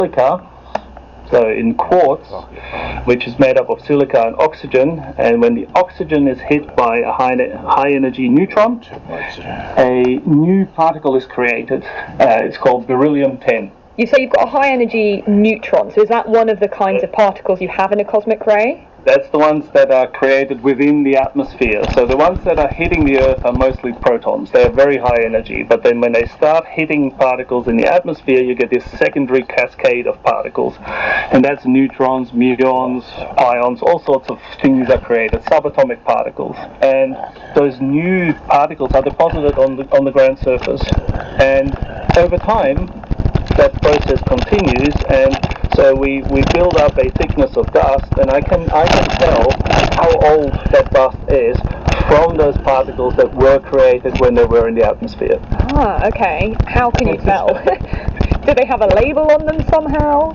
silica, so in quartz, which is made up of silica and oxygen, and when the oxygen is hit by a high energy neutron, a new particle is created. It's called beryllium-10. You say you've got a high energy neutron, so is that one of the kinds of particles you have in a cosmic ray? That's the ones that are created within the atmosphere. So the ones that are hitting the Earth are mostly protons. They are very high energy, but then when they start hitting particles in the atmosphere, you get this secondary cascade of particles. And that's neutrons, muons, pions, all sorts of things are created, subatomic particles. And those new particles are deposited on the ground surface. And over time, that process continues, and so we build up a thickness of dust, and I can tell how old that dust is from those particles that were created when they were in the atmosphere. Ah, okay. How can you tell? Do they have a label on them somehow?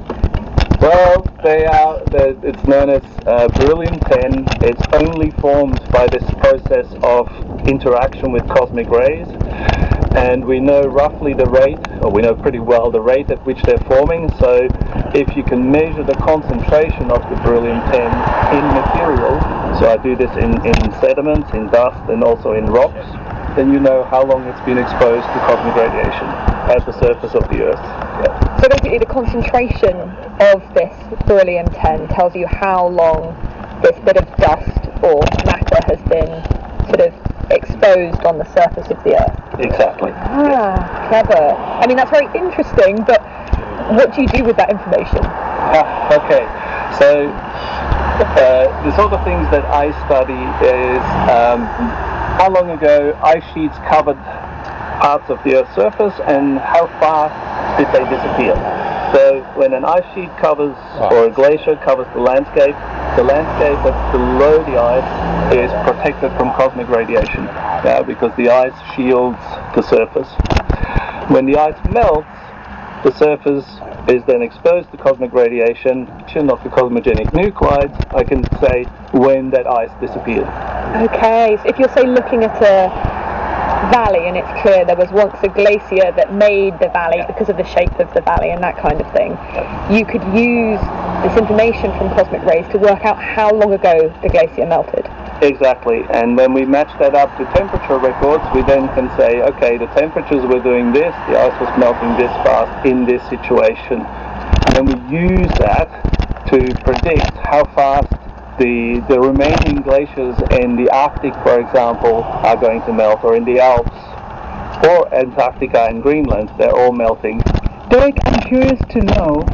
Well, it's known as beryllium-10. It's only formed by this process of interaction with cosmic rays. And we know roughly the rate, or we know pretty well the rate at which they're forming. So if you can measure the concentration of the beryllium-10 in material, so I do this in sediments, in dust, and also in rocks, then you know how long it's been exposed to cosmic radiation at the surface of the Earth. Yeah. So basically the concentration of this beryllium-10 tells you how long this bit of dust or matter has been sort of exposed on the surface of the Earth. Exactly. Ah, clever. I mean, that's very interesting, but what do you do with that information? Okay, so the sort of things that I study is how long ago ice sheets covered parts of the Earth's surface and how fast did they disappear. So when an ice sheet covers, or a glacier covers the landscape that's below the ice is protected from cosmic radiation, because the ice shields the surface. When the ice melts, the surface is then exposed to cosmic radiation, of the cosmogenic nuclides. I can say when that ice disappeared. Okay, so if you're, say, looking at a valley and it's clear there was once a glacier that made the valley because of the shape of the valley and that kind of thing, you could use this information from cosmic rays to work out how long ago the glacier melted. Exactly, and when we match that up to temperature records, we then can say, okay, the temperatures were doing this, the ice was melting this fast in this situation. And then we use that to predict how fast the remaining glaciers in the Arctic, for example, are going to melt, or in the Alps, or Antarctica and Greenland. They're all melting. Derek, I'm curious to know